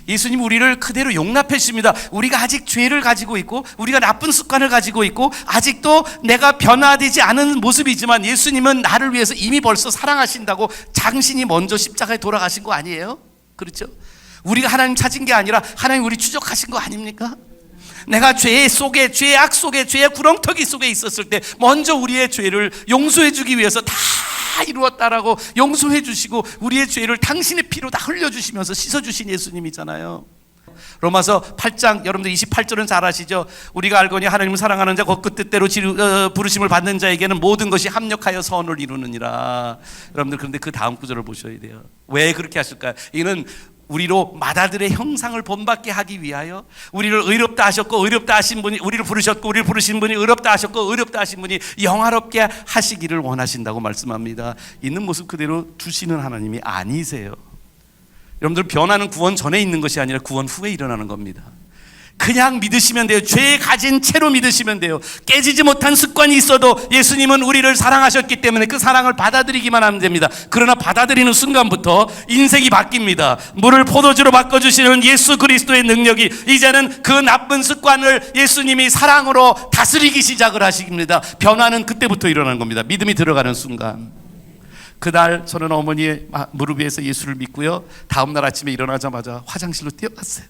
예수님 우리를 그대로 용납해 주십니다. 우리가 아직 죄를 가지고 있고 우리가 나쁜 습관을 가지고 있고 아직도 내가 변화되지 않은 모습이지만 예수님은 나를 위해서 이미 벌써 사랑하신다고 당신이 먼저 십자가에 돌아가신 거 아니에요? 그렇죠? 우리가 하나님 찾은 게 아니라 하나님 우리 추적하신 거 아닙니까? 내가 죄의 속에, 죄의 악 속에, 죄의 구렁텅이 속에 있었을 때 먼저 우리의 죄를 용서해 주기 위해서 다 이루었다라고 용서해 주시고 우리의 죄를 당신의 피로 다 흘려주시면서 씻어주신 예수님이잖아요. 로마서 8장 여러분들 28절은 잘 아시죠? 우리가 알거니 하나님을 사랑하는 자 곧 그 뜻대로 부르심을 받는 자에게는 모든 것이 합력하여 선을 이루느니라. 여러분들, 그런데 그 다음 구절을 보셔야 돼요. 왜 그렇게 하실까요? 이는 우리로 맏아들의 형상을 본받게 하기 위하여 우리를 의롭다 하셨고 의롭다 하신 분이 우리를 부르셨고 우리를 부르신 분이 의롭다 하셨고 의롭다 하신 분이 영화롭게 하시기를 원하신다고 말씀합니다. 있는 모습 그대로 두시는 하나님이 아니세요. 여러분들, 변화는 구원 전에 있는 것이 아니라 구원 후에 일어나는 겁니다. 그냥 믿으시면 돼요. 죄에 가진 채로 믿으시면 돼요. 깨지지 못한 습관이 있어도 예수님은 우리를 사랑하셨기 때문에 그 사랑을 받아들이기만 하면 됩니다. 그러나 받아들이는 순간부터 인생이 바뀝니다. 물을 포도주로 바꿔주시는 예수 그리스도의 능력이 이제는 그 나쁜 습관을 예수님이 사랑으로 다스리기 시작을 하십니다. 변화는 그때부터 일어나는 겁니다. 믿음이 들어가는 순간. 그날 저는 어머니의 무릎 위에서 예수를 믿고요, 다음날 아침에 일어나자마자 화장실로 뛰어갔어요.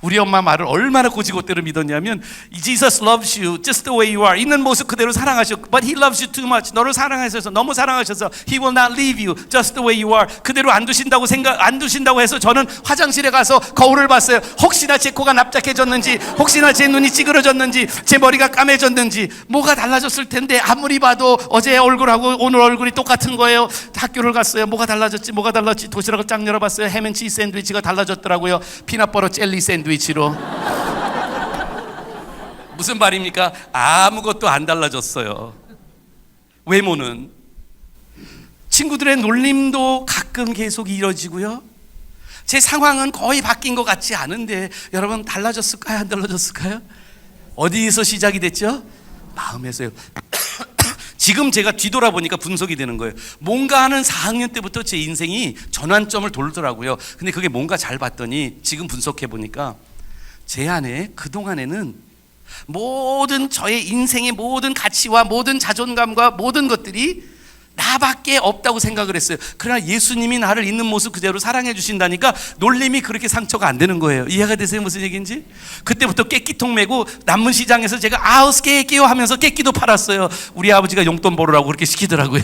우리 엄마 말을 얼마나 고지고대로 믿었냐면 Jesus loves you just the way you are. 있는 모습 그대로 사랑하셨고 But he loves you too much. 너를 사랑하셔서 너무 사랑하셔서 He will not leave you just the way you are. 그대로 안 두신다고 해서 저는 화장실에 가서 거울을 봤어요. 혹시나 제 코가 납작해졌는지, 혹시나 제 눈이 찌그러졌는지, 제 머리가 까매졌는지, 뭐가 달라졌을 텐데 아무리 봐도 어제 얼굴하고 오늘 얼굴이 똑같은 거예요. 학교를 갔어요. 뭐가 달라졌지? 도시락을 쫙 열어봤어요. 햄앤치즈 샌드위치가 달라졌더라고요. 피넛버터 젤리 샌드위치로. 무슨 말입니까? 아무것도 안 달라졌어요. 외모는. 친구들의 놀림도 가끔 계속 이뤄지고요. 제 상황은 거의 바뀐 것 같지 않은데 여러분 달라졌을까요? 안 달라졌을까요? 어디서 시작이 됐죠? 마음에서요. 지금 제가 뒤돌아보니까 분석이 되는 거예요. 뭔가 하는 4학년 때부터 제 인생이 전환점을 돌더라고요. 근데 그게 뭔가 잘 봤더니 지금 분석해 보니까 제 안에 그동안에는 모든 저의 인생의 모든 가치와 모든 자존감과 모든 것들이 나밖에 없다고 생각을 했어요. 그러나 예수님이 나를 있는 모습 그대로 사랑해 주신다니까 놀림이 그렇게 상처가 안 되는 거예요. 이해가 되세요? 무슨 얘기인지? 그때부터 깨끼통 메고 남문시장에서 제가 아우스 깨끼요 하면서 깨끼도 팔았어요. 우리 아버지가 용돈 벌으라고 그렇게 시키더라고요.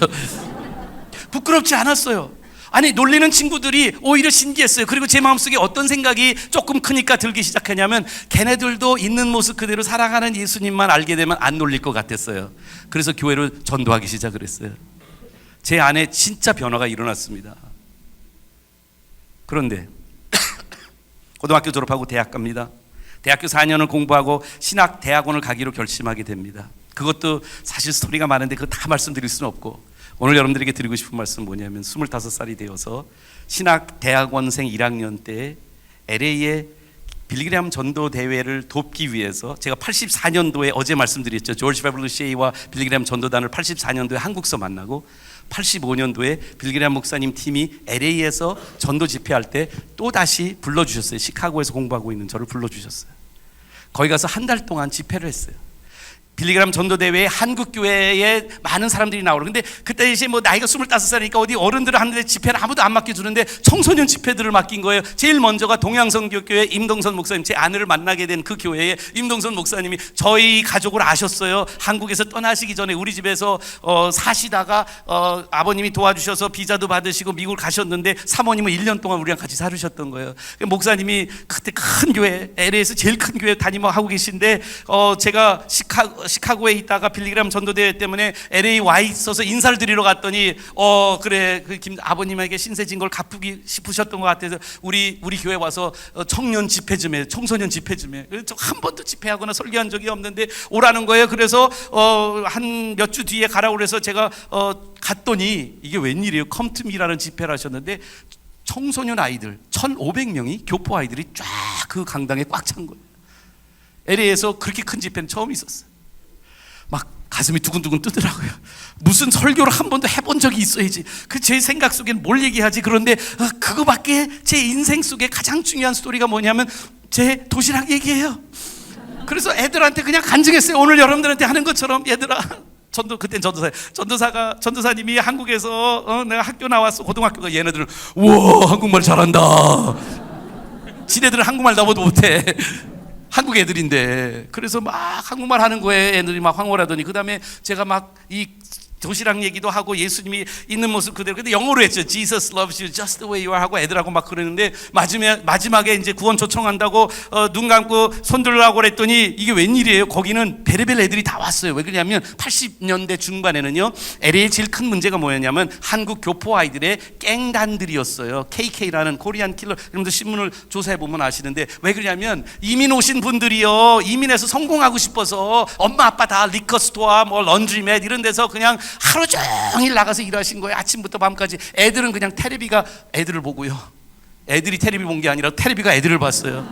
부끄럽지 않았어요. 아니 놀리는 친구들이 오히려 신기했어요. 그리고 제 마음속에 어떤 생각이 조금 크니까 들기 시작하냐면 걔네들도 있는 모습 그대로 사랑하는 예수님만 알게 되면 안 놀릴 것 같았어요. 그래서 교회를 전도하기 시작을 했어요. 제 안에 진짜 변화가 일어났습니다. 그런데 고등학교 졸업하고 대학 갑니다. 대학교 4년을 공부하고 신학 대학원을 가기로 결심하게 됩니다. 그것도 사실 스토리가 많은데 그거 다 말씀드릴 수는 없고 오늘 여러분들에게 드리고 싶은 말씀은 뭐냐면 25살이 되어서 신학 대학원생 1학년 때 LA에 빌리그램 전도 대회를 돕기 위해서 제가 84년도에 어제 말씀드렸죠. 조지 베블루시에이와 빌리그램 전도단을 84년도에 한국서 만나고 85년도에 빌리그램 목사님 팀이 LA에서 전도 집회할 때 또다시 불러주셨어요. 시카고에서 공부하고 있는 저를 불러주셨어요. 거기 가서 한 달 동안 집회를 했어요. 빌리그램 전도대회에 한국교회에 많은 사람들이 나오고 근데 그때 이제 뭐 나이가 25살이니까 어디 어른들을 하는데 집회를 아무도 안 맡겨주는데 청소년 집회들을 맡긴 거예요. 제일 먼저가 동양선교교회 임동선 목사님, 제 아내를 만나게 된 그 교회에 임동선 목사님이 저희 가족을 아셨어요. 한국에서 떠나시기 전에 우리 집에서 사시다가 아버님이 도와주셔서 비자도 받으시고 미국을 가셨는데 사모님은 1년 동안 우리랑 같이 살으셨던 거예요. 목사님이 그때 큰 교회, LA에서 제일 큰 교회 담임하고 계신데 제가 시카고에 있다가 빌리그램 전도대회 때문에 LA 와 있어서 인사를 드리러 갔더니 그래 그 아버님에게 신세진 걸 갚기 싶으셨던 것 같아서 우리 교회 와서 청년 집회 좀 해, 청소년 집회 좀 해. 그래서 한 번도 집회하거나 설교한 적이 없는데 오라는 거예요. 그래서 한 몇 주 뒤에 가라고 그래서 제가 갔더니 이게 웬일이에요? 컴투미라는 집회를 하셨는데 청소년 아이들 1,500명이 교포 아이들이 쫙 그 강당에 꽉 찬 거예요. LA에서 그렇게 큰 집회는 처음 있었어요. 막 가슴이 두근두근 뜨더라고요. 무슨 설교를 한 번도 해본 적이 있어야지. 그 제 생각 속엔 뭘 얘기하지. 그런데 그거밖에 제 인생 속에 가장 중요한 스토리가 뭐냐면 제 도시락 얘기예요. 그래서 애들한테 그냥 간증했어요. 오늘 여러분들한테 하는 것처럼 얘들아 그땐 전도사님이 한국에서 내가 학교 나왔어. 고등학교가 얘네들은 우와 한국말 잘한다. 지네들은 한국말 나보다 못해. 한국 애들인데 그래서 막 한국말 하는 거에 애들이 막 황홀하더니 그 다음에 제가 막 이 도시락 얘기도 하고 예수님이 있는 모습 그대로 근데 영어로 했죠. Jesus loves you just the way you are 하고 애들하고 막 그러는데 마지막에 이제 구원 초청한다고 눈 감고 손 들라고 그랬더니 이게 웬일이에요. 거기는 베레벨 애들이 다 왔어요. 왜 그러냐면 80년대 중반에는요 LA의 제일 큰 문제가 뭐였냐면 한국 교포 아이들의 갱단들이었어요. KK라는 코리안 킬러. 여러분들 신문을 조사해 보면 아시는데 왜 그러냐면 이민 오신 분들이요 이민해서 성공하고 싶어서 엄마 아빠 다 리커스토어 뭐 런드리맷 이런 데서 그냥 하루 종일 나가서 일하신 거예요. 아침부터 밤까지. 애들은 그냥 테레비가 애들을 보고요. 애들이 테레비 본 게 아니라 테레비가 애들을 봤어요.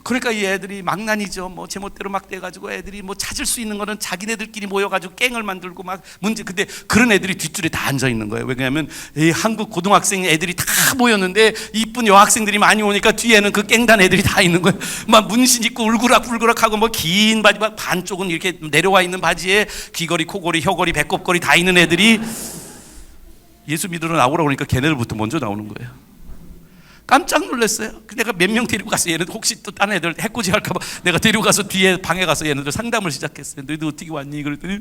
그러니까 이 애들이 망난이죠. 뭐 제멋대로 막 돼가지고 애들이 뭐 찾을 수 있는 거는 자기네들끼리 모여가지고 갱을 만들고 막 문제. 근데 그런 애들이 뒷줄에 다 앉아 있는 거예요. 왜냐하면 이 한국 고등학생 애들이 다 모였는데 이쁜 여학생들이 많이 오니까 뒤에는 그 갱단 애들이 다 있는 거예요. 막 문신 입고 울그락불그락하고 뭐 긴 바지 반쪽은 이렇게 내려와 있는 바지에 귀걸이, 코걸이, 혀걸이, 배꼽걸이 다 있는 애들이 예수 믿으러 나오라고 그러니까 걔네들부터 먼저 나오는 거예요. 깜짝 놀랐어요. 내가 몇 명 데리고 가서 얘네들 혹시 또 딴 애들 해코지 할까봐 내가 데리고 가서 뒤에 방에 가서 얘네들 상담을 시작했어요. 너희들 어떻게 왔니? 그랬더니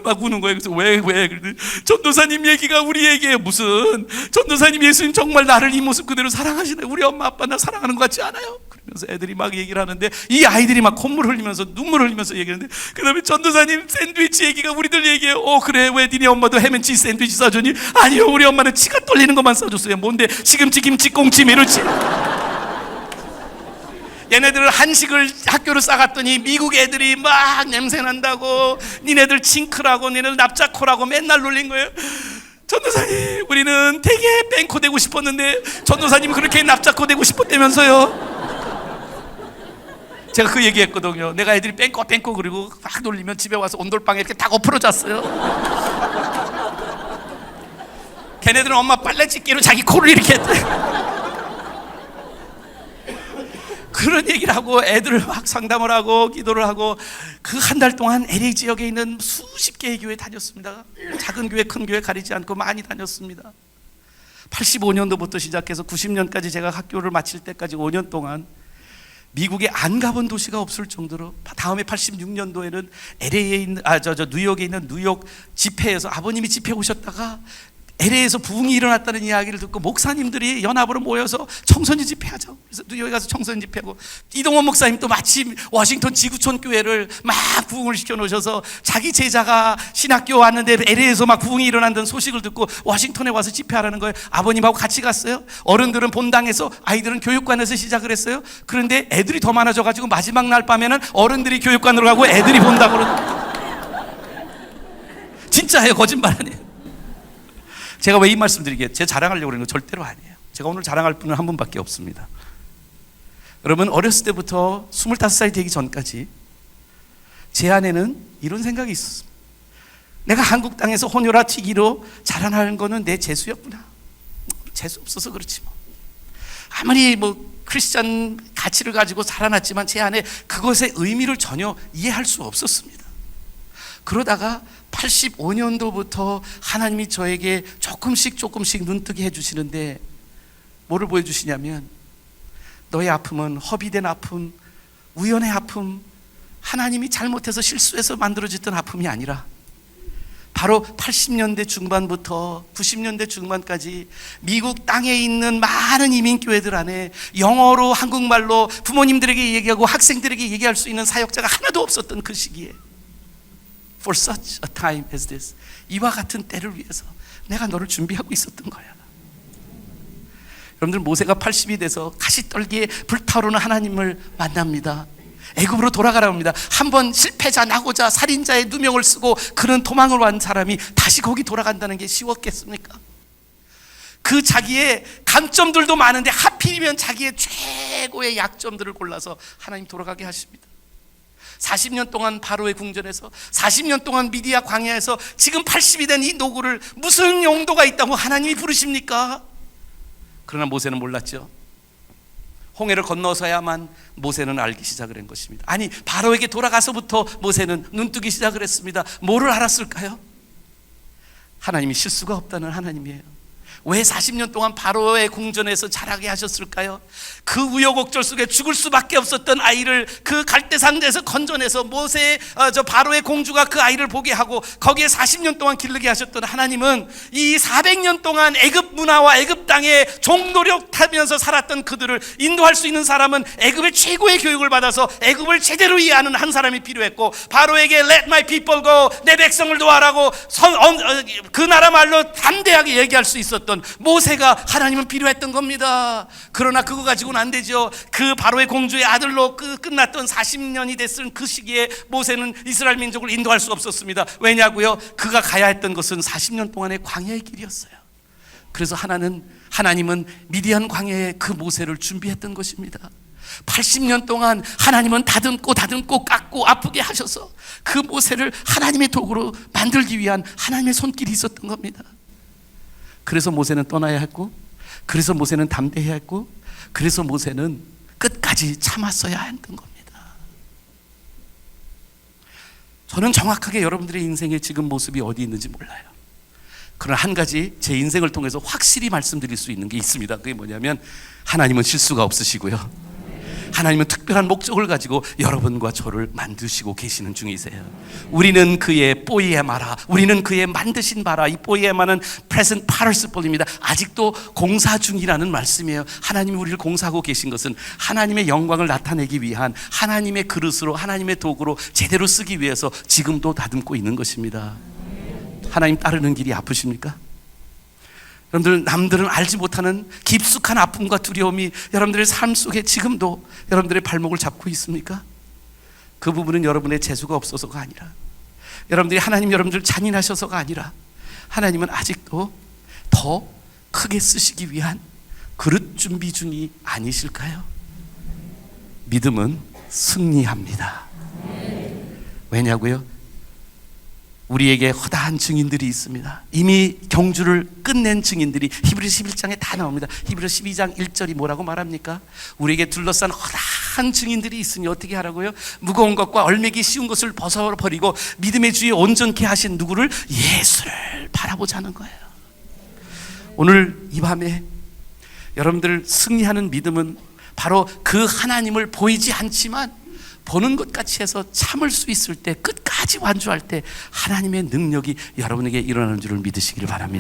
막 우는 거예요. 그래서 왜? 그랬더니 전도사님 얘기가 우리 얘기예요. 무슨 전도사님 예수님 정말 나를 이 모습 그대로 사랑하시네. 우리 엄마 아빠 나 사랑하는 것 같지 않아요? 그러면서 애들이 막 얘기를 하는데 이 아이들이 막 콧물 흘리면서 눈물 흘리면서 얘기하는데 그 다음에 전도사님 샌드위치 얘기가 우리들 얘기해요. 그래 왜 니네 엄마도 해면치 샌드위치 싸줬니? 아니요 우리 엄마는 치가 떨리는 것만 싸줬어요. 뭔데 시금치 김치 꽁치 메루치. 얘네들 한식을 학교로 싸갔더니 미국 애들이 막 냄새 난다고 니네들 징크라고 니네들 납작코라고 맨날 놀린 거예요. 전도사님 우리는 되게 뺑코 되고 싶었는데 전도사님 그렇게 납작코 되고 싶었다면서요. 제가 그 얘기했거든요. 내가 애들이 뺑꼬 그리고 막 놀리면 집에 와서 온돌방에 이렇게 딱 엎어져 잤어요. 걔네들은 엄마 빨래 찢기로 자기 코를 이렇게 했대. 그런 얘기를 하고 애들을 막 상담을 하고 기도를 하고 그 한 달 동안 LA 지역에 있는 수십 개의 교회 다녔습니다. 작은 교회 큰 교회 가리지 않고 많이 다녔습니다. 85년도부터 시작해서 90년까지 제가 학교를 마칠 때까지 5년 동안 미국에 안 가본 도시가 없을 정도로 다음에 86년도에는 LA에 있는 뉴욕에 있는 뉴욕 집회에서 아버님이 집회 오셨다가 LA에서 부흥이 일어났다는 이야기를 듣고 목사님들이 연합으로 모여서 청소년 집회하자고 그래서 뉴욕에 가서 청소년 집회하고 이동원 목사님 또 마침 워싱턴 지구촌 교회를 막 부흥을 시켜놓으셔서 자기 제자가 신학교 왔는데 LA에서 막 부흥이 일어난다는 소식을 듣고 워싱턴에 와서 집회하라는 거예요. 아버님하고 같이 갔어요. 어른들은 본당에서 아이들은 교육관에서 시작을 했어요. 그런데 애들이 더 많아져가지고 마지막 날 밤에는 어른들이 교육관으로 가고 애들이 본당으로. 진짜예요. 거짓말 아니에요. 제가 왜 이 말씀 드리겠어요? 제 자랑하려고 그러는 거 절대로 아니에요. 제가 오늘 자랑할 분은 한 분밖에 없습니다. 여러분 어렸을 때부터 25살이 되기 전까지 제 안에는 이런 생각이 있었습니다. 내가 한국 땅에서 혼혈아 튀기로 자라나는 거는 내 재수였구나. 재수 없어서 그렇지 뭐. 아무리 크리스찬 가치를 가지고 살아났지만 제 안에 그것의 의미를 전혀 이해할 수 없었습니다. 그러다가 85년도부터 하나님이 저에게 조금씩 눈뜨게 해주시는데 뭐를 보여주시냐면 너의 아픔은 허비된 아픔, 우연의 아픔, 하나님이 잘못해서 실수해서 만들어졌던 아픔이 아니라 바로 80년대 중반부터 90년대 중반까지 미국 땅에 있는 많은 이민교회들 안에 영어로 한국말로 부모님들에게 얘기하고 학생들에게 얘기할 수 있는 사역자가 하나도 없었던 그 시기에 For such a time as this, 이와 같은 때를 위해서 내가 너를 준비하고 있었던 거야. 여러분들 모세가 80이 돼서 가시떨기에 불타오르는 하나님을 만납니다. 애굽으로 돌아가라고 합니다. 한번 실패자, 낙오자, 살인자의 누명을 쓰고 그는 도망을 온 사람이 다시 거기 돌아간다는 게 쉬웠겠습니까? 그 자기의 강점들도 많은데 하필이면 자기의 최고의 약점들을 골라서 하나님 돌아가게 하십니다. 40년 동안 바로의 궁전에서 40년 동안 미디아 광야에서 지금 80이 된 이 노구를 무슨 용도가 있다고 하나님이 부르십니까? 그러나 모세는 몰랐죠. 홍해를 건너서야만 모세는 알기 시작을 한 것입니다. 아니 바로에게 돌아가서부터 모세는 눈뜨기 시작을 했습니다. 뭐를 알았을까요? 하나님이 실수가 없다는 하나님이에요. 왜 40년 동안 바로의 궁전에서 자라게 하셨을까요? 그 우여곡절 속에 죽을 수밖에 없었던 아이를 그 갈대상자에서 건져내서 바로의 공주가 그 아이를 보게 하고 거기에 40년 동안 기르게 하셨던 하나님은 이 400년 동안 애굽 문화와 애굽 땅에 종노릇하면서 살았던 그들을 인도할 수 있는 사람은 애굽의 최고의 교육을 받아서 애굽을 제대로 이해하는 한 사람이 필요했고 바로에게 Let my people go, 내 백성을 도와라고 그 나라 말로 담대하게 얘기할 수 있었던 모세가 하나님은 필요했던 겁니다. 그러나 그거 가지고는 안 되죠. 그 바로의 공주의 아들로 끝났던 40년이 됐을 그 시기에 모세는 이스라엘 민족을 인도할 수 없었습니다. 왜냐고요? 그가 가야 했던 것은 40년 동안의 광야의 길이었어요. 그래서 하나님은 미디안 광야에 그 모세를 준비했던 것입니다. 80년 동안 하나님은 다듬고 깎고 아프게 하셔서 그 모세를 하나님의 도구로 만들기 위한 하나님의 손길이 있었던 겁니다. 그래서 모세는 떠나야 했고, 그래서 모세는 담대해야 했고, 그래서 모세는 끝까지 참았어야 했던 겁니다. 저는 정확하게 여러분들의 인생의 지금 모습이 어디 있는지 몰라요. 그러나 한 가지 제 인생을 통해서 확실히 말씀드릴 수 있는 게 있습니다. 그게 뭐냐면 하나님은 실수가 없으시고요, 하나님은 특별한 목적을 가지고 여러분과 저를 만드시고 계시는 중이세요. 우리는 그의 포이에마라, 우리는 그의 만드신 바라. 이 포이에마는 present participle입니다. 아직도 공사 중이라는 말씀이에요. 하나님이 우리를 공사하고 계신 것은 하나님의 영광을 나타내기 위한 하나님의 그릇으로, 하나님의 도구로 제대로 쓰기 위해서 지금도 다듬고 있는 것입니다. 하나님 따르는 길이 아프십니까? 여러분들, 남들은 알지 못하는 깊숙한 아픔과 두려움이 여러분들의 삶 속에 지금도 여러분들의 발목을 잡고 있습니까? 그 부분은 여러분의 재수가 없어서가 아니라, 여러분들이 하나님 여러분들 잔인하셔서가 아니라, 하나님은 아직도 더 크게 쓰시기 위한 그릇 준비 중이 아니실까요? 믿음은 승리합니다. 왜냐고요? 우리에게 허다한 증인들이 있습니다. 이미 경주를 끝낸 증인들이 히브리서 11장에 다 나옵니다. 히브리서 12장 1절이 뭐라고 말합니까? 우리에게 둘러싼 허다한 증인들이 있으니 어떻게 하라고요? 무거운 것과 얼매기 쉬운 것을 벗어버리고 믿음의 주에 온전케 하신 누구를? 예수를 바라보자는 거예요. 오늘 이 밤에 여러분들 승리하는 믿음은 바로 그 하나님을 보이지 않지만 보는 것 같이 해서 참을 수 있을 때, 끝까지 완주할 때 하나님의 능력이 여러분에게 일어나는 줄을 믿으시기를 바랍니다.